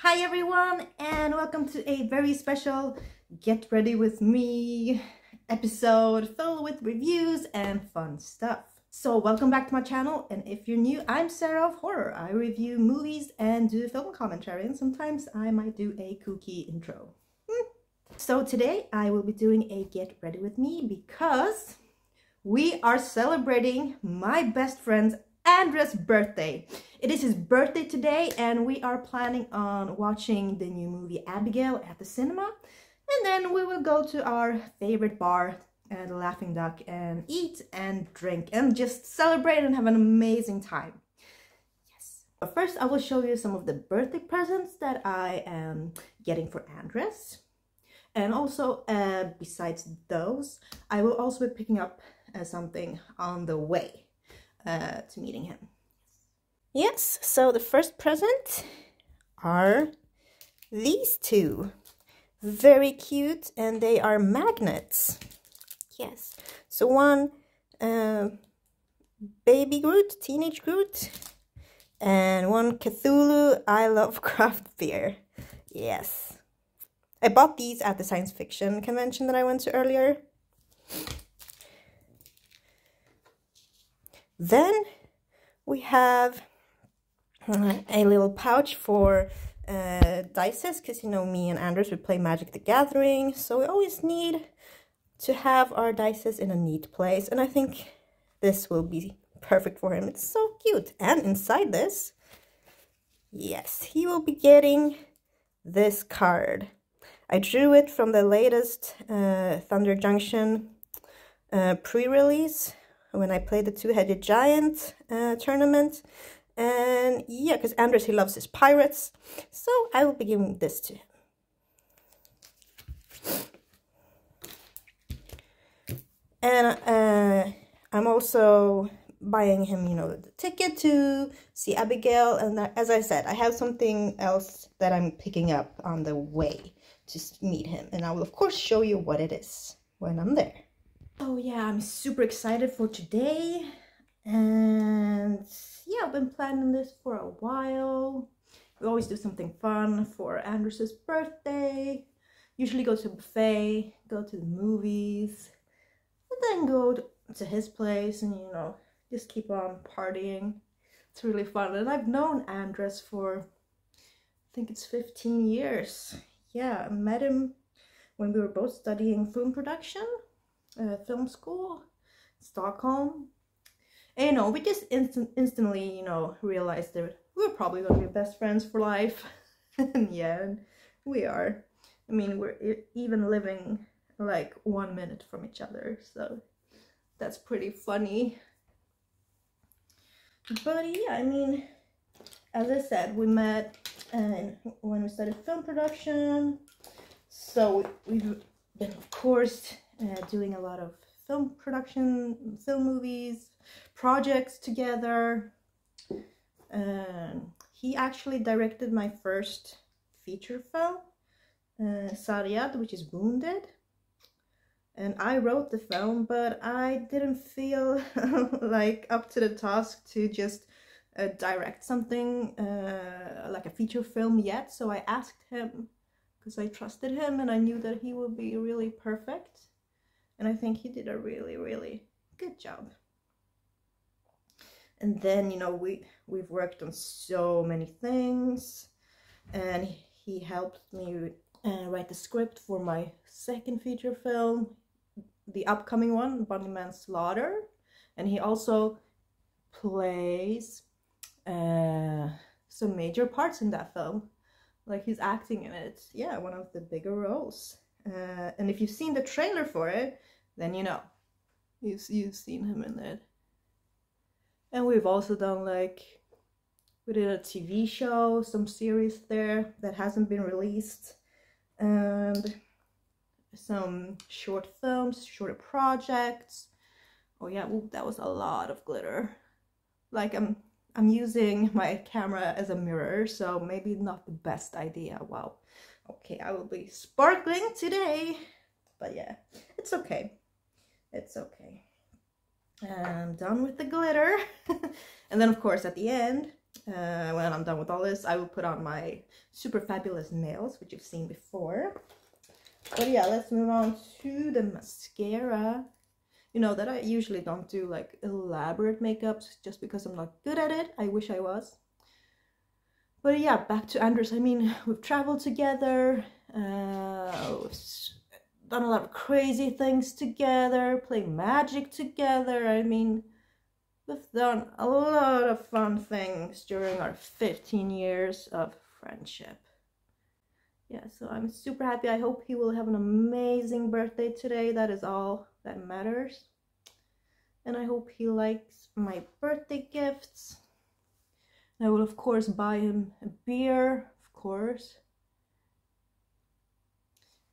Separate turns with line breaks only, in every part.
Hi everyone, and welcome to a very special Get Ready With Me episode filled with reviews and fun stuff. So welcome back to my channel, and if you're new, I'm Sarah of Horror. I review movies and do film commentary, and sometimes I might do a kooky intro. So today I will be doing a Get Ready With Me because we are celebrating my best friend's Andres' birthday. It is his birthday today, and we are planning on watching the new movie Abigail at the cinema, and then we will go to our favorite bar, the Laughing Duck, and eat and drink and just celebrate and have an amazing time. Yes. But first I will show you some of the birthday presents that I am getting for Andres, and also besides those I will also be picking up something on the way to meeting him. Yes, so the first present are these two. Very cute, and they are magnets. Yes, so one baby Groot, teenage Groot, and one Cthulhu I Love Craft beer. Yes, I bought these at the science fiction convention that I went to earlier. Then we have a little pouch for dices, because you know me and Anders would play Magic the Gathering, so we always need to have our dices in a neat place, and I think this will be perfect for him. It's so cute. And inside this, yes, he will be getting this card. I drew it from the latest Thunder Junction pre-release when I played the Two-Headed Giant tournament. And yeah, because Anders, he loves his pirates, so I will be giving this to him. And I'm also buying him, you know, the ticket to see Abigail. And as I said, I have something else that I'm picking up on the way to meet him, and I will of course show you what it is when I'm there. Oh yeah, I'm super excited for today, and yeah, I've been planning this for a while. We always do something fun for Andres' birthday. Usually go to a buffet, go to the movies, and then go to his place and, you know, just keep on partying. It's really fun. And I've known Andres for, I think it's 15 years. Yeah, I met him when we were both studying film production, film school, Stockholm. And you know, we just instantly, you know, realized that we were probably going to be best friends for life. And yeah, we are. I mean, we're even living like 1 minute from each other, so that's pretty funny. But yeah, I mean, as I said, we met when we studied film production, so we've been, of course, doing a lot of film production, film movies, projects together. He actually directed my first feature film, Saryad, which is Wounded, and I wrote the film, but I didn't feel like up to the task to just direct something like a feature film yet, so I asked him, because I trusted him and I knew that he would be really perfect, and I think he did a really, really good job. And then, you know, we've worked on so many things, and he helped me write the script for my second feature film, the upcoming one, Bunny Manslaughter, and he also plays some major parts in that film, like he's acting in it. Yeah, one of the bigger roles. And if you've seen the trailer for it, then you know you've seen him in it. And we've also done, like, we did a TV show, some series there that hasn't been released, and some short films, shorter projects. Oh yeah, ooh, that was a lot of glitter. Like, I'm using my camera as a mirror, so maybe not the best idea. Wow. Okay, I will be sparkling today, but yeah, it's okay. It's okay. I'm done with the glitter. And then, of course, at the end, when I'm done with all this, I will put on my super fabulous nails, which you've seen before. But yeah, let's move on to the mascara. You know that I usually don't do like elaborate makeups just because I'm not good at it. I wish I was. But yeah, back to Andres. I mean, we've traveled together, we've done a lot of crazy things together, played magic together. I mean, we've done a lot of fun things during our 15 years of friendship. Yeah, so I'm super happy. I hope he will have an amazing birthday today. That is all that matters. And I hope he likes my birthday gifts. I will, of course, buy him a beer, of course.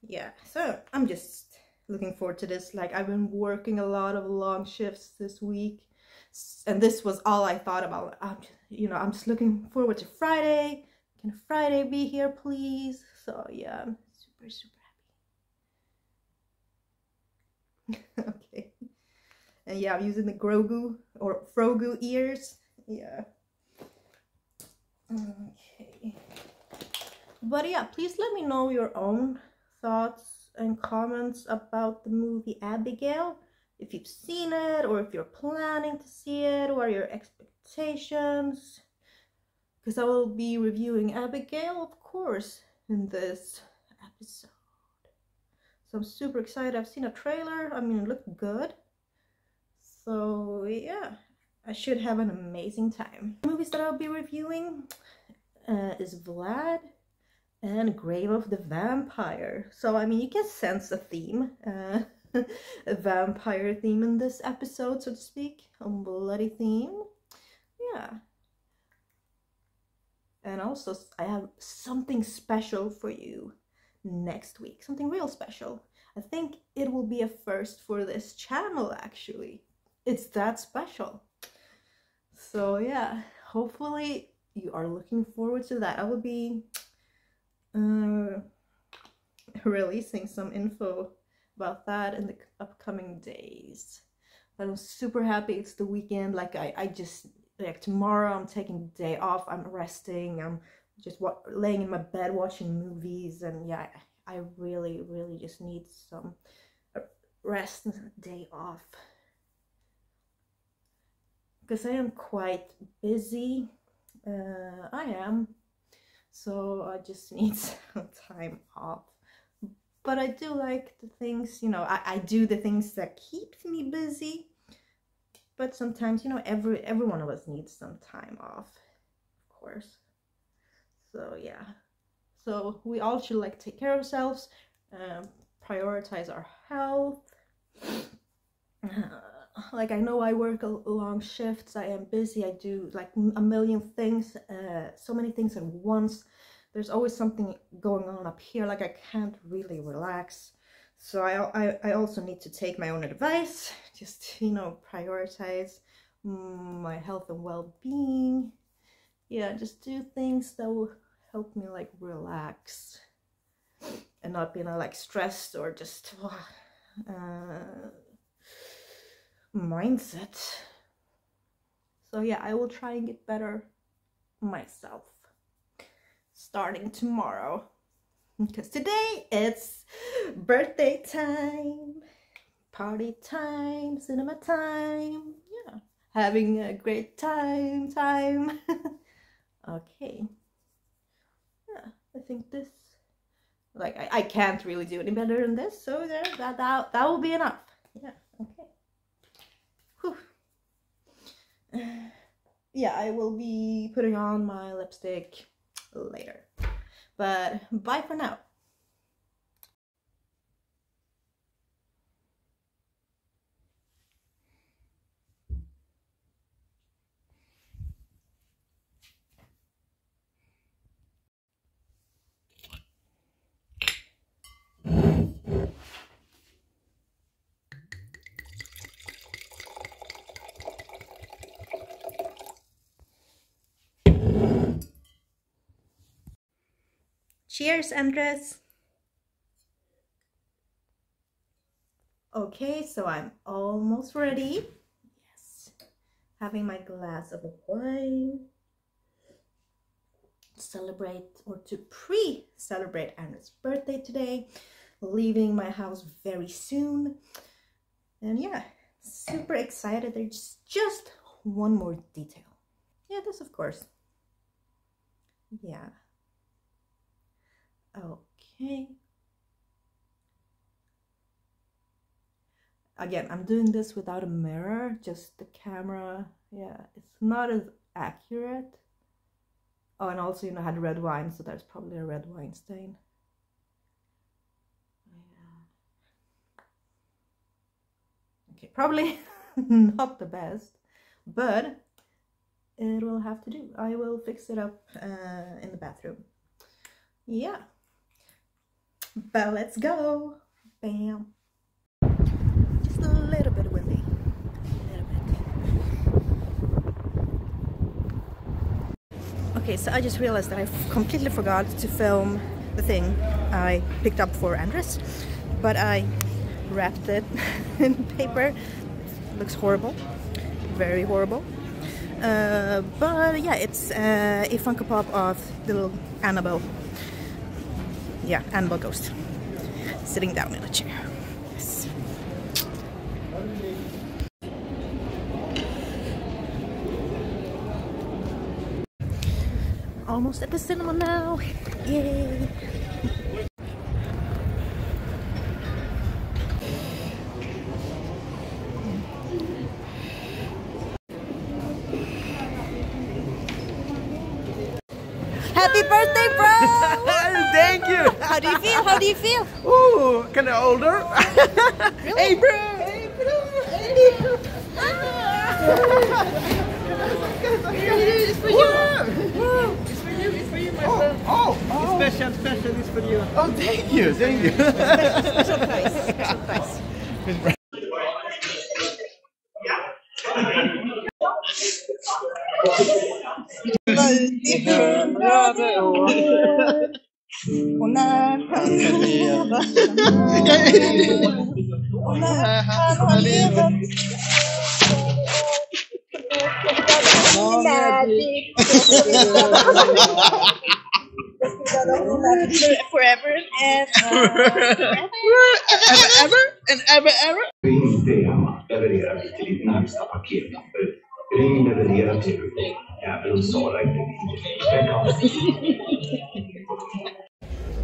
Yeah, so I'm just looking forward to this. Like, I've been working a lot of long shifts this week. And this was all I thought about. I'm just looking forward to Friday. Can Friday be here, please? So yeah, I'm super, super happy. Okay. And yeah, I'm using the Grogu or Frogu ears. Yeah. Okay. But yeah, please let me know your own thoughts and comments about the movie Abigail. If you've seen it, or if you're planning to see it, what are your expectations? Because I will be reviewing Abigail, of course, in this episode. So I'm super excited. I've seen a trailer. I mean, it looked good. So yeah, I should have an amazing time. The movies that I'll be reviewing is Vlad and Grave of the Vampire. So I mean, you can sense a theme, a vampire theme in this episode, so to speak, a bloody theme. Yeah. And also, I have something special for you next week. Something real special. I think it will be a first for this channel, actually. It's that special. So yeah, hopefully you are looking forward to that. I will be releasing some info about that in the upcoming days. But I'm super happy it's the weekend. Like I just, like tomorrow I'm taking the day off. I'm resting. I'm just laying in my bed watching movies. And yeah, I really, really just need some rest and day off. Because I am quite busy. I am. So I just need some time off. But I do like the things, you know, I do the things that keeps me busy. But sometimes, you know, every one of us needs some time off, of course. So yeah. So we all should like take care of ourselves, prioritize our health. Like, I know I work long shifts, I am busy, I do like a million things, so many things at once. There's always something going on up here, like I can't really relax. So I also need to take my own advice, just, you know, prioritize my health and well-being. Yeah, just do things that will help me like relax and not be like stressed or just mindset. So yeah, I will try and get better myself starting tomorrow, because today it's birthday time, party time, cinema time. Yeah, having a great time. Okay. Yeah, I think this, like, I can't really do any better than this, so there, that will be enough. Yeah. Okay. Yeah, I will be putting on my lipstick later. But bye for now. Cheers, Andres. Okay, so I'm almost ready. Yes. Having my glass of wine. celebrate or to pre-celebrate Andres' birthday today. Leaving my house very soon. And yeah, super excited. There's just one more detail. Yeah, this of course. Yeah. Okay. Again, I'm doing this without a mirror, just the camera. Yeah, it's not as accurate. Oh, and also, you know, I had red wine, so there's probably a red wine stain. Yeah. Okay, probably not the best, but it will have to do. I will fix it up in the bathroom. Yeah. But let's go. Bam. Just a little bit windy. A little bit. Okay, so I just realized that I completely forgot to film the thing I picked up for Andres, but I wrapped it in paper. It looks horrible. Very horrible. But yeah, it's a Funko Pop of the little Annabelle. Yeah, Annabelle ghost. Sitting down in a chair. Yes. Almost at the cinema now. Yay! Happy birthday, bro!
Thank you!
How do you feel? How do you feel?
Ooh, kind of older.
Really?
Hey, bro! Hey, bro! Hey, bro!
It's for you! It's for you, it's for you, my friend.
Oh!
It's special, it's for you.
Oh, thank you, thank you.
Special price. Special price. Och när han lever, och när han har levat, forever and ever.
Ring Tema levererar vi till ditt närmsta paketnummer. Ring leverera till även om Sara inte vill.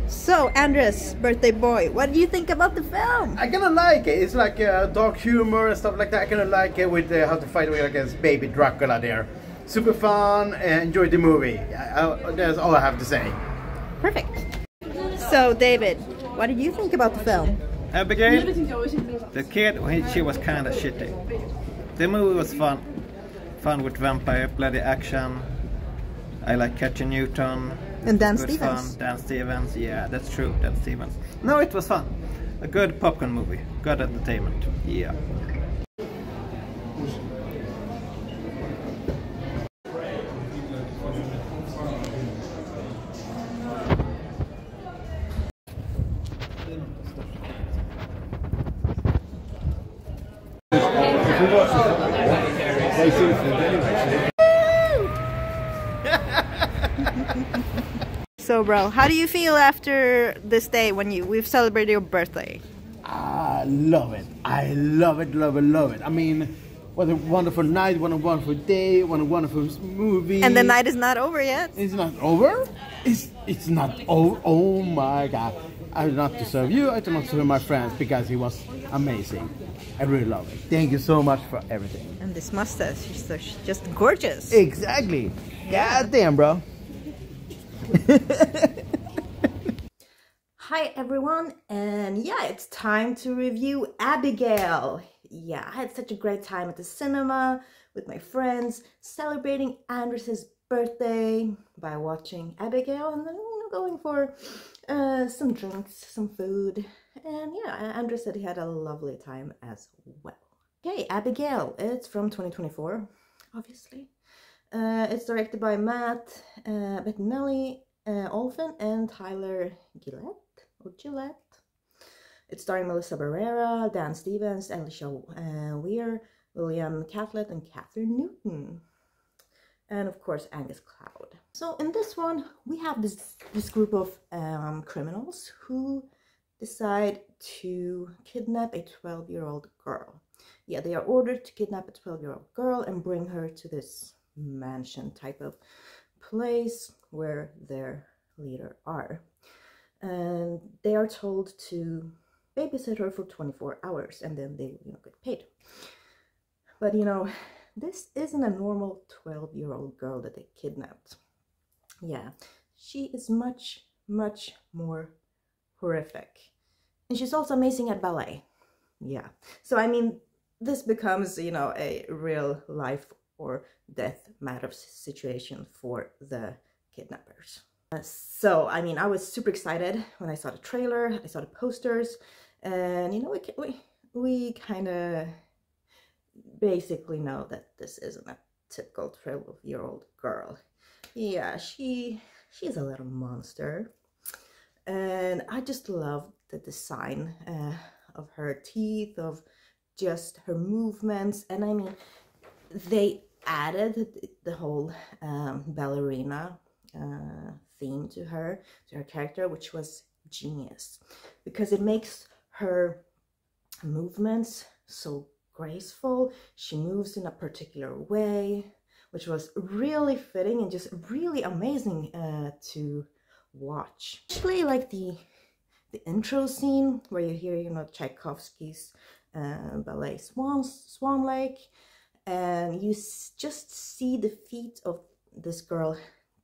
So, Andres, birthday boy, what do you think about the film?
I kind of like it. It's like dark humor and stuff like that. I kind of like it with how to fight against baby Dracula there. Super fun. Enjoyed the movie. That's all I have to say.
Perfect. So, David, what did you think about the film?
Abigail, the kid, she was kind of shitty. The movie was fun. Fun with vampire, bloody action. I like Catching Newton.
And Dan
Good
Stevens.
Fun. Dan Stevens, yeah, that's true, Dan Stevens. No, it was fun. A good popcorn movie. Good entertainment, yeah.
So, bro, how do you feel after this day when we've celebrated your birthday?
I love it. I love it, love it, love it. I mean, what a wonderful night, what a wonderful day, what a wonderful movie.
And the night is not over yet.
It's not over? It's not over? Oh my God. I did not to serve you, I did not serve my friends because it was amazing. I really love it. Thank you so much for everything.
And this mustache is just gorgeous.
Exactly.
Yeah.
God damn, bro.
Hi everyone, and yeah, it's time to review Abigail. Yeah, I had such a great time at the cinema with my friends, celebrating Andres' birthday by watching Abigail and then going for some drinks, some food. And yeah, Andres said he had a lovely time as well. Okay, Abigail, it's from 2024, obviously. It's directed by Matt Bettinelli, Olfen, and Tyler Gillette. It's starring Melissa Barrera, Dan Stevens, Alicia Weir, William Catlett, and Catherine Newton. and of course Angus Cloud. So in this one we have this group of criminals who decide to kidnap a 12-year-old girl. Yeah, they are ordered to kidnap a 12-year-old girl and bring her to this mansion type of place where their leader are. And they are told to babysit her for 24 hours and then they get paid. But this isn't a normal 12-year-old girl that they kidnapped. Yeah, she is much, much more horrific. And she's also amazing at ballet. Yeah, so I mean, this becomes, a real life or death matter situation for the kidnappers. So, I mean, I was super excited when I saw the trailer, I saw the posters, and, we kind of basically know that this isn't a typical 12-year-old girl. Yeah, she's a little monster. And I just love the design of her teeth, of just her movements. And I mean, they added the whole ballerina theme to her character, which was genius, because it makes her movements so graceful. She moves in a particular way, which was really fitting and just really amazing to watch. Especially like the intro scene where you hear Tchaikovsky's ballet Swan Lake, and you just see the feet of this girl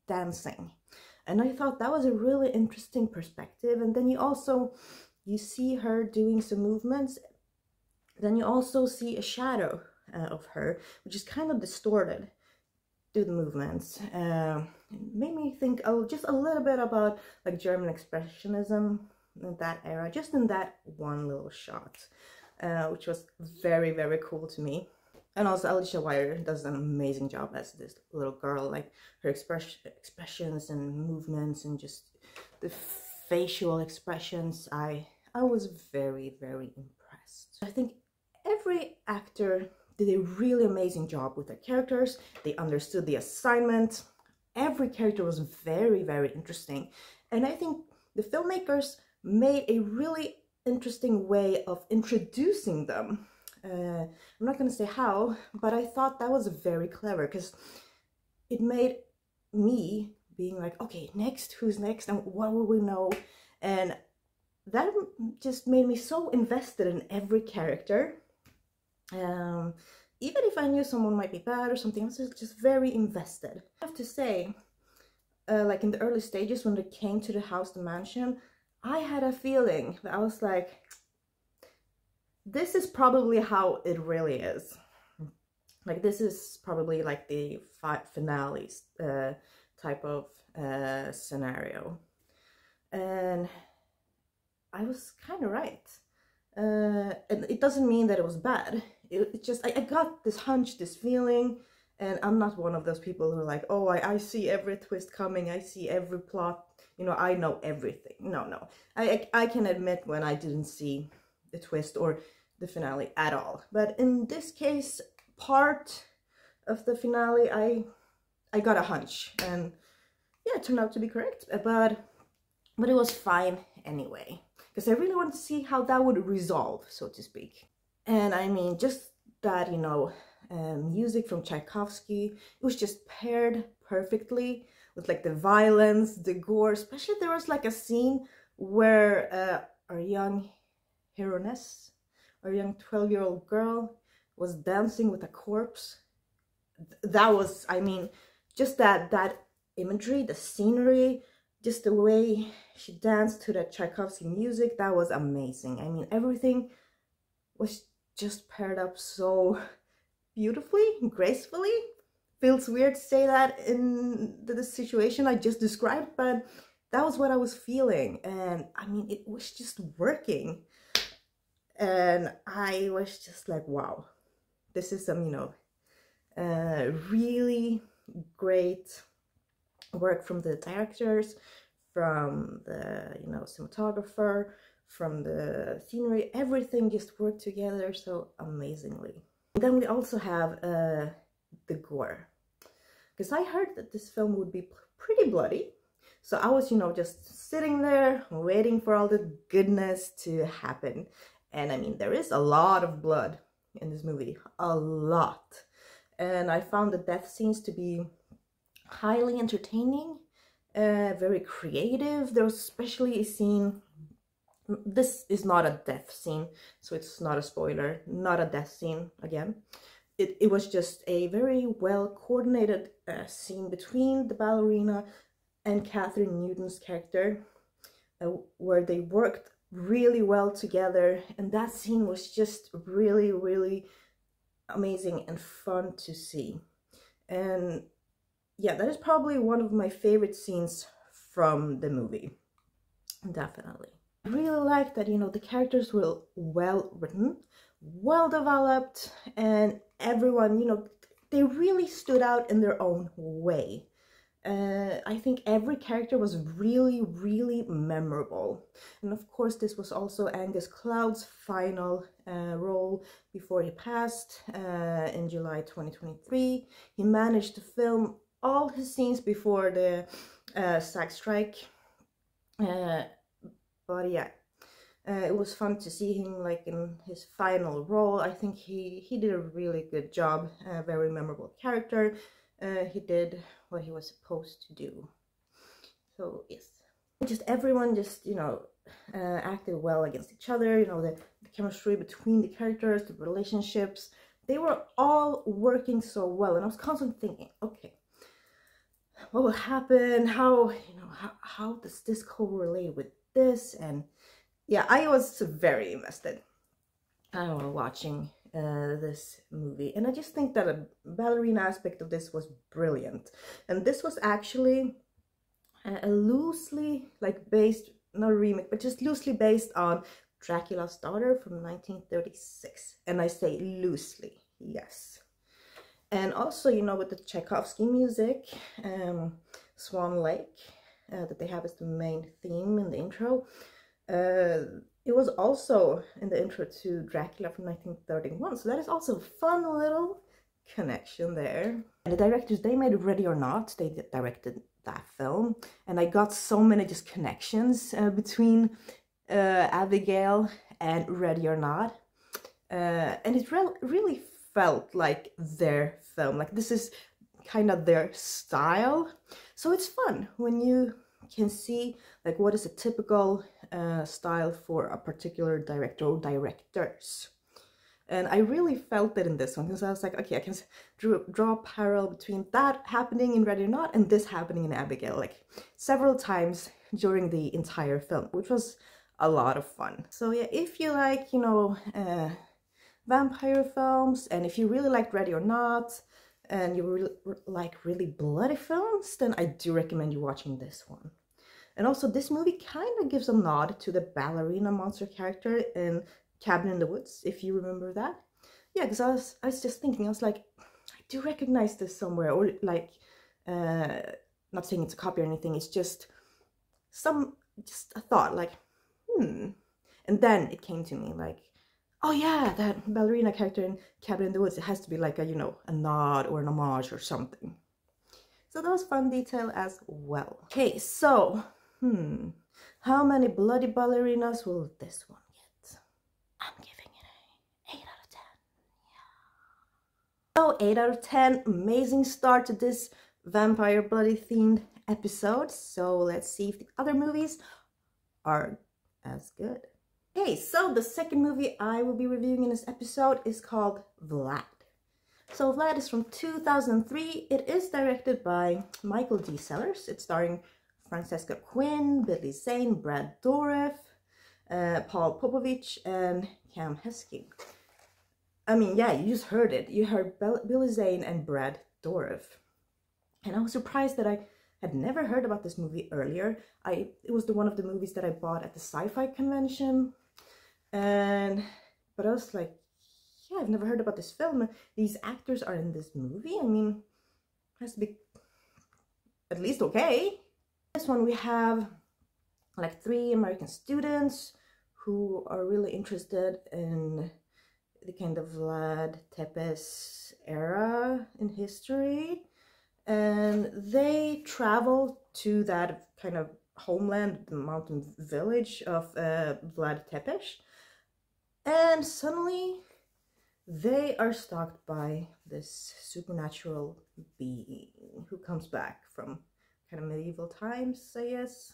dancing, and I thought that was a really interesting perspective. And then you see her doing some movements, then you also see a shadow of her, which is kind of distorted through the movements. It made me think just a little bit about like German Expressionism in that era, just in that one little shot, which was very, very cool to me. And also Alicia Wire does an amazing job as this little girl, like her expressions and movements and just the facial expressions. I was very, very impressed. I think every actor did a really amazing job with their characters. They understood the assignment. Every character was very, very interesting. And I think the filmmakers made a really interesting way of introducing them. I'm not going to say how, but I thought that was very clever, because it made me being like, okay, next, who's next, and what will we know? And that just made me so invested in every character. Even if I knew someone might be bad or something, I was just very invested. I have to say, like in the early stages when they came to the house, the mansion, I had a feeling that I was like, this is probably how it really is. Like, this is probably like the finales type of scenario. And I was kind of right. And it doesn't mean that it was bad. It just, I got this hunch, this feeling, and I'm not one of those people who are like, oh, I see every twist coming, I see every plot, I know everything. No. I can admit when I didn't see the twist or the finale at all. But in this case, part of the finale, I got a hunch, and yeah, it turned out to be correct, but it was fine anyway, because I really wanted to see how that would resolve, so to speak. And I mean, just that, music from Tchaikovsky, it was just paired perfectly with like the violence, the gore. Especially there was like a scene where our young heroiness, our young 12-year-old girl, was dancing with a corpse. That was, I mean, just that imagery, the scenery, just the way she danced to the Tchaikovsky music, that was amazing. I mean, everything was just paired up so beautifully, gracefully. Feels weird to say that in the situation I just described, but that was what I was feeling. And I mean, it was just working. And I was just like, wow, this is some, really great work from the directors, from the, cinematographer, from the scenery. Everything just worked together so amazingly. And then we also have the gore, because I heard that this film would be pretty bloody. So I was, you know, just sitting there waiting for all the goodness to happen. And I mean, there is a lot of blood in this movie, a lot. And I found the death scenes to be highly entertaining, very creative. There was especially a scene, this is not a death scene, so it's not a spoiler, not a death scene again. It was just a very well coordinated scene between the ballerina and Catherine Newton's character, where they worked really well together, and that scene was just really, really amazing and fun to see. And yeah, that is probably one of my favorite scenes from the movie, definitely. I really like that, you know, the characters were well written, well developed, and everyone, you know, they really stood out in their own way. I think every character was really, really memorable. And of course, this was also Angus Cloud's final role before he passed in July 2023. He managed to film all his scenes before the SAG strike. But yeah, it was fun to see him like in his final role. I think he did a really good job, a very memorable character. He did what he was supposed to do. So yes, just everyone just, you know, acted well against each other. You know, the chemistry between the characters, the relationships, they were all working so well. And I was constantly thinking, okay, what will happen? How, you know, how does this correlate with this? And yeah, I was very invested watching this movie, and I just think that a ballerina aspect of this was brilliant. And this was actually a loosely like based, not a remake, but just loosely based on Dracula's Daughter from 1936. And I say loosely, yes. And also, you know, with the Tchaikovsky music, Swan Lake, that they have as the main theme in the intro, it was also in the intro to Dracula from 1931, so that is also a fun little connection there. And the directors, they made Ready or Not, they directed that film, and I got so many just connections between Abigail and Ready or Not, and it really felt like their film, like this is kind of their style. So it's fun when you can see like what is a typical style for a particular director or directors. And I really felt it in this one, because I was like, okay, I can draw a parallel between that happening in Ready or Not and this happening in Abigail, like several times during the entire film, which was a lot of fun. So yeah, if you like, you know, vampire films, and if you really like Ready or Not, and you really like really bloody films, then I do recommend you watching this one. And also, this movie kind of gives a nod to the ballerina monster character in Cabin in the Woods, if you remember that. Yeah, because I was just thinking, I was like, I do recognize this somewhere, or like, not saying it's a copy or anything, it's just a thought, like, And then it came to me, like, oh yeah, that ballerina character in Cabin in the Woods, it has to be like a, you know, a nod or an homage or something. So that was fun detail as well. Okay, so, how many bloody ballerinas will this one get? I'm giving it a 8 out of 10. Yeah. So 8 out of 10, amazing start to this vampire bloody themed episode. So let's see if the other movies are as good. Okay, so the second movie I will be reviewing in this episode is called Vlad. So Vlad is from 2003. It is directed by Michael D. Sellers. It's starring Francesca Quinn, Billy Zane, Brad Dourif, Paul Popovich, and Cam Heskey. I mean, yeah, you just heard it. You heard Billy Zane and Brad Dourif. And I was surprised that I had never heard about this movie earlier. It was one of the movies that I bought at the sci-fi convention. But I was like, yeah, I've never heard about this film. These actors are in this movie. I mean, it has to be at least okay. This one we have like 3 American students who are really interested in the kind of Vlad Tepes era in history. and they travel to that kind of homeland, the mountain village of Vlad, and suddenly they are stalked by this supernatural being who comes back from kind of medieval times, I guess.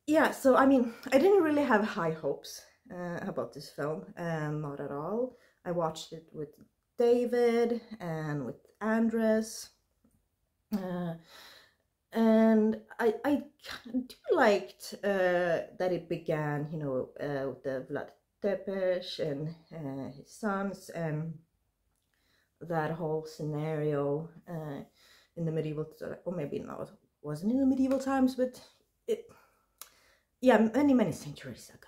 Yeah, so I mean, I didn't really have high hopes about this film, not at all. I watched it with David and with Andres, and I do liked that it began, you know, with the Vlad Tepes and his sons, and that whole scenario in the medieval, or maybe not, it wasn't in the medieval times, but it, yeah, many centuries ago.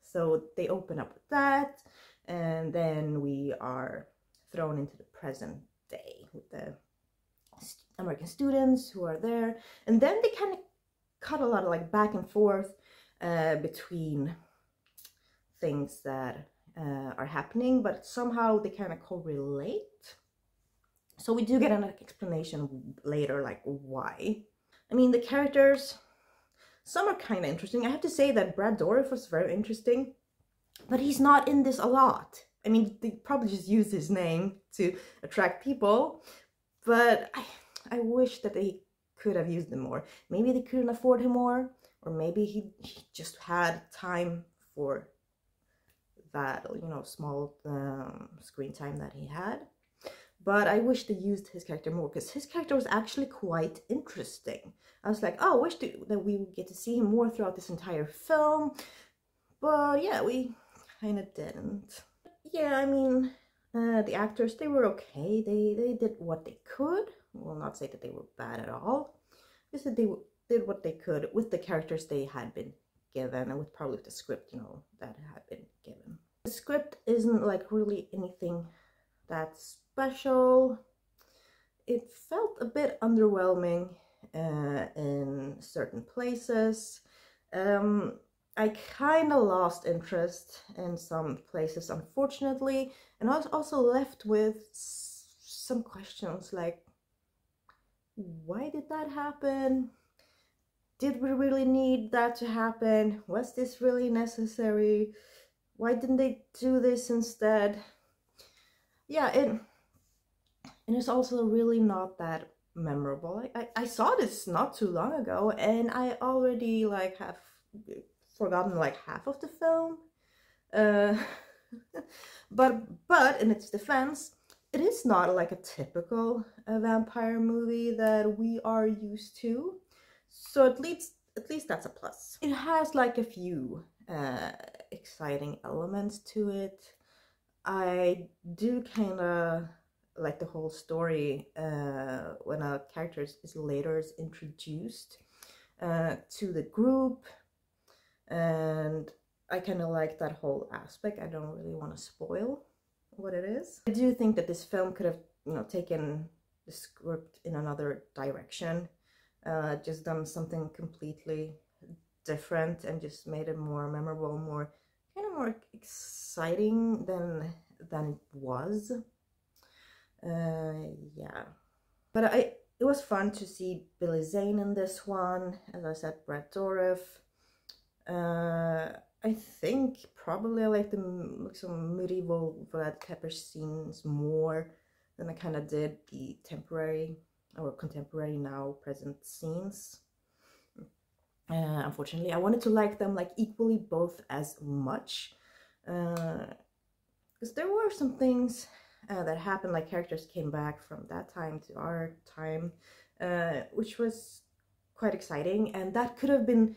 So they open up with that, and then we are thrown into the present day with the American students who are there, and then they kind of cut a lot of like back and forth between things that are happening, but somehow they kind of correlate. So we do get an explanation later, like why. I mean, the characters, some are kind of interesting. I have to say that Brad Dourif was very interesting, but he's not in this a lot. I mean, they probably just used his name to attract people, but I wish that they could have used him more. Maybe they couldn't afford him more, or maybe he just had time for that, you know, small screen time that he had. But I wish they used his character more, because his character was actually quite interesting. I was like, oh, I wish that we would get to see him more throughout this entire film. But yeah, we kind of didn't. Yeah, I mean, the actors, they were okay. They did what they could. I will not say that they were bad at all. Just that they did what they could with the characters they had been given, and with probably the script, you know, that had been given. The script isn't like really anything that special. It felt a bit underwhelming in certain places. I kind of lost interest in some places, unfortunately, and I was also left with some questions like, why did that happen? Did we really need that to happen? Was this really necessary? Why didn't they do this instead? Yeah, and it's also really not that memorable. I saw this not too long ago, and I already like have forgotten like half of the film. But in its defense, it is not like a typical vampire movie that we are used to. So at least that's a plus. It has like a few exciting elements to it. I do kind of like the whole story when a character is later introduced to the group, and I kind of like that whole aspect. I don't really want to spoil what it is. I do think that this film could have, you know, taken the script in another direction, just done something completely different and just made it more memorable, more kind of more exciting than it was. Yeah, but it was fun to see Billy Zane in this one. As I said, Brad Dourif. I think probably I like some medieval Vlad Tepes scenes more than I kind of did the temporary or contemporary now present scenes. Unfortunately, I wanted to like them like equally both as much, because there were some things that happened, like characters came back from that time to our time, which was quite exciting, and that could have been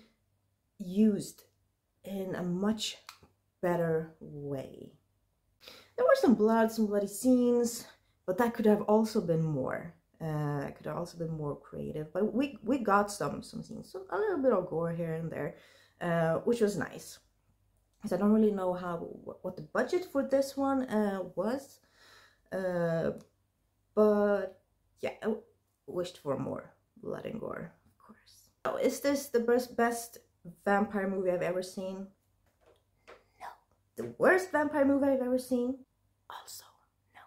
used in a much better way. There were some blood, some bloody scenes, but that could have also been more. Could have also been more creative, but we got some scenes, so a little bit of gore here and there, which was nice. Because I don't really know what the budget for this one was, but yeah, I wished for more blood and gore, of course. So is this the best vampire movie I've ever seen? No. The worst vampire movie I've ever seen? Also no.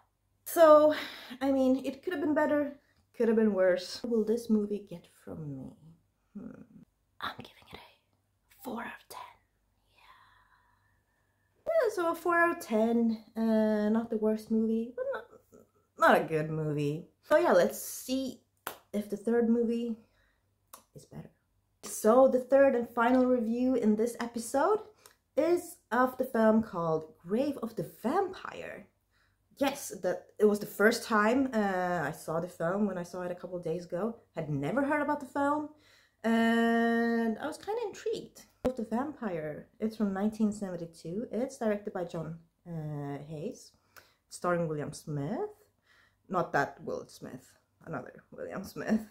So, I mean, it could have been better, could have been worse. What will this movie get from me? I'm giving it a 4 out of 10. Yeah, so a 4 out of 10. Not the worst movie, but not a good movie. So yeah, let's see if the third movie is better. So the third and final review in this episode is of the film called Grave of the Vampire. Yes, it was the first time I saw the film when I saw it a couple of days ago. Had never heard about the film, and I was kind of intrigued. Of the Vampire, it's from 1972. It's directed by John Hayes, starring William Smith. Not that Will Smith, another William Smith.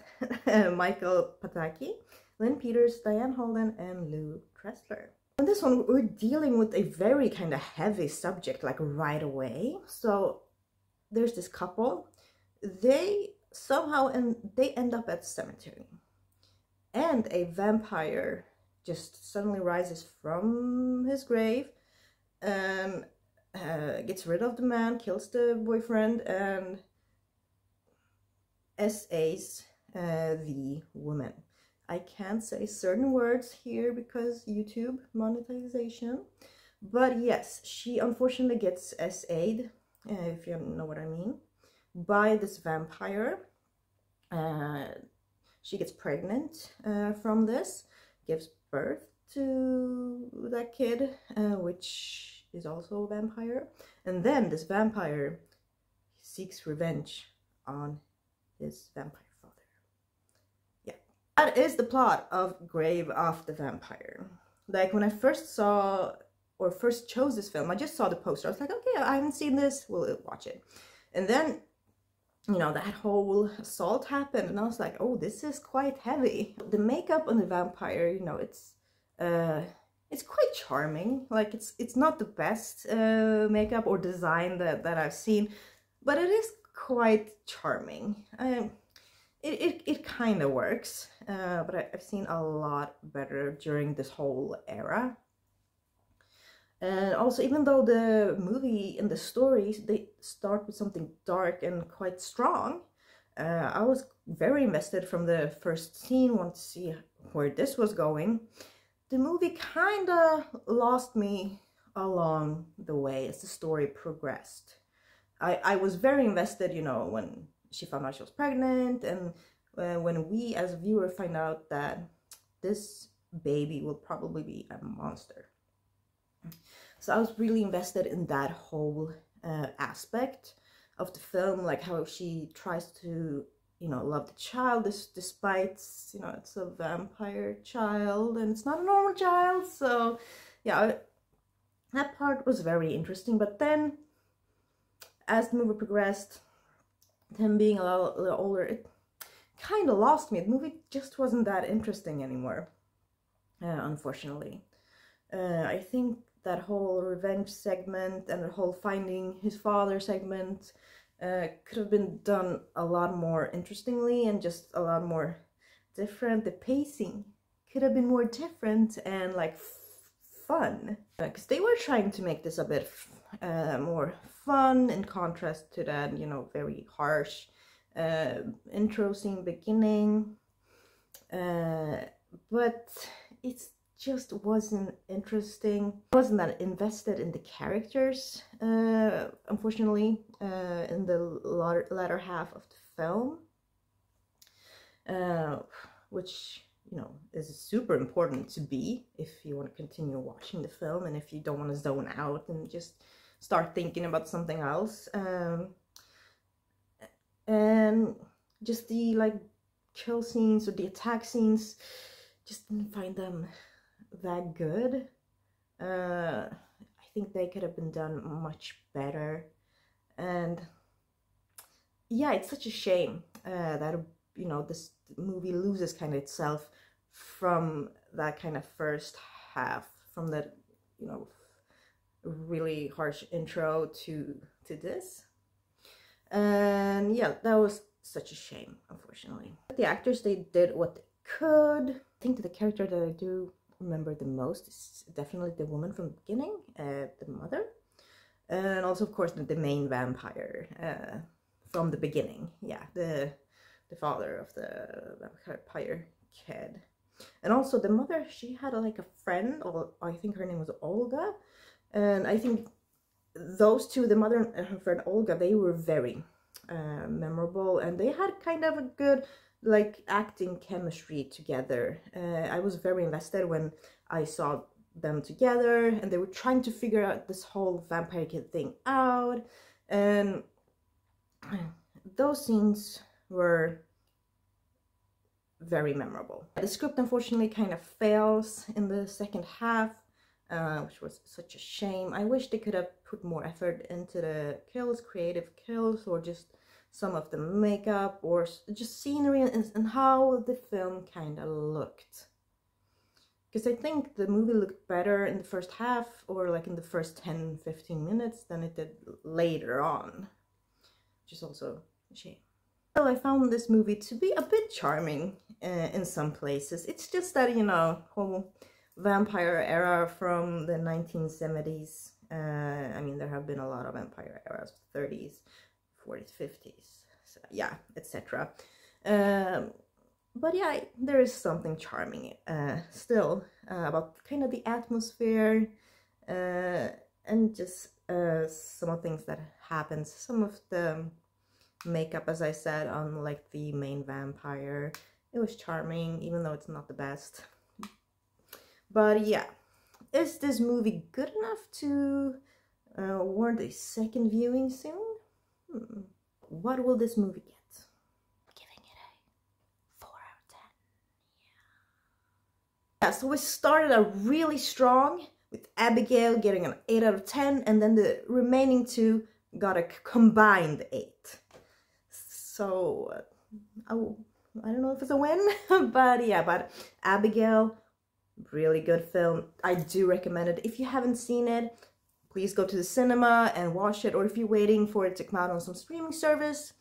Michael Pataki, Lynn Peters, Diane Holden, and Lou Tressler. In this one, we're dealing with a very kind of heavy subject, like right away. So there's this couple. They somehow they end up at the cemetery, and a vampire just suddenly rises from his grave and gets rid of the man, kills the boyfriend, and SAs the woman. I can't say certain words here because YouTube monetization, but yes, she unfortunately gets SA'd, if you know what I mean, by this vampire. She gets pregnant from this, gives birth to that kid, which is also a vampire, and then this vampire seeks revenge on his vampire father. Yeah, that is the plot of Grave of the Vampire. Like, when I first saw or first chose this film, I just saw the poster. I was like, okay, I haven't seen this, we'll watch it. And then, you know, that whole assault happened, and I was like, oh, this is quite heavy. The makeup on the vampire, you know, it's quite charming. Like, it's not the best makeup or design that I've seen, but it is quite charming. It kind of works, but I've seen a lot better during this whole era. And also, even though the movie and the stories, they start with something dark and quite strong, I was very invested from the first scene, wanted to see where this was going. The movie kind of lost me along the way as the story progressed. I was very invested, you know, when she found out she was pregnant, and when we as a viewer find out that this baby will probably be a monster. So I was really invested in that whole aspect of the film, like how she tries to, you know, love the child despite, you know, it's a vampire child and it's not a normal child. So yeah, that part was very interesting. But then as the movie progressed, him being a little older, it kind of lost me. The movie just wasn't that interesting anymore, unfortunately. I think that whole revenge segment and the whole finding his father segment could have been done a lot more interestingly and just a lot more different. The pacing could have been more different and like fun, because they were trying to make this a bit more fun in contrast to that, you know, very harsh intro scene beginning, but it's just wasn't interesting. I wasn't that invested in the characters, unfortunately, in the latter half of the film, which, you know, is super important to be if you want to continue watching the film and if you don't want to zone out and just start thinking about something else. And just the, like, kill scenes or the attack scenes, just didn't find them that good. I think they could have been done much better, and yeah, it's such a shame that, you know, this movie loses kind of itself from that kind of first half, from that, you know, really harsh intro to this. And yeah, that was such a shame, unfortunately. The actors, they did what they could. I think that the character that I do remember the most is definitely the woman from the beginning, the mother. and also of course the main vampire from the beginning. Yeah, the father of the vampire kid. And also the mother, she had like a friend, or I think her name was Olga, and I think those two, the mother and her friend Olga, they were very memorable, and they had kind of a good like acting chemistry together. I was very invested when I saw them together, and they were trying to figure out this whole vampire kid thing out, and those scenes were very memorable. The script unfortunately kind of fails in the second half, which was such a shame. I wish they could have put more effort into the kills, creative kills, or just some of the makeup, or just scenery and how the film kind of looked. Because I think the movie looked better in the first half, or like in the first 10-15 minutes, than it did later on, which is also a shame. Well, I found this movie to be a bit charming in some places. It's just that, you know, whole vampire era from the 1970s. I mean, there have been a lot of vampire eras, 30s, 40s, 50s, so, yeah, etc. But yeah, there is something charming still about kind of the atmosphere and just some of the things that happens. Some of the makeup, as I said, on like the main vampire, it was charming, even though it's not the best. But yeah, is this movie good enough to warrant a second viewing soon? What will this movie get? I'm giving it a 4 out of 10. Yeah, so we started out really strong with Abigail getting an 8 out of 10, and then the remaining two got a combined 8. So, I don't know if it's a win, but yeah, but Abigail, really good film. I do recommend it. If you haven't seen it, please go to the cinema and watch it, or if you're waiting for it to come out on some streaming service,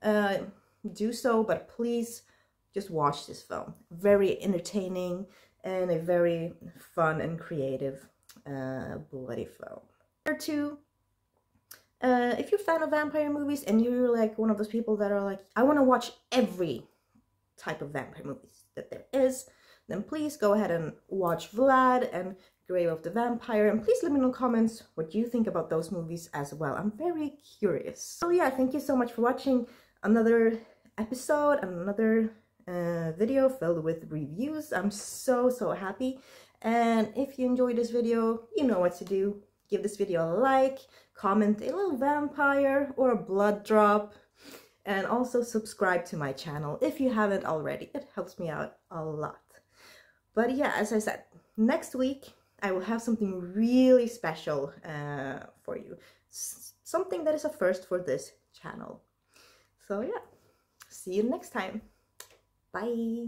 do so, but please just watch this film. Very entertaining and a very fun and creative bloody film. Number 2, if you're a fan of vampire movies and you're like one of those people that are like, I want to watch every type of vampire movies that there is, then please go ahead and watch Vlad and Grave of the Vampire, and please let me know in the comments what you think about those movies as well. I'm very curious. So yeah, thank you so much for watching another episode, another video filled with reviews. I'm so happy, and if you enjoyed this video, you know what to do. Give this video a like, comment a little vampire or a blood drop, and also subscribe to my channel if you haven't already. It helps me out a lot. But yeah, as I said, next week I will have something really special for you. Something that is a first for this channel. So yeah, see you next time. Bye.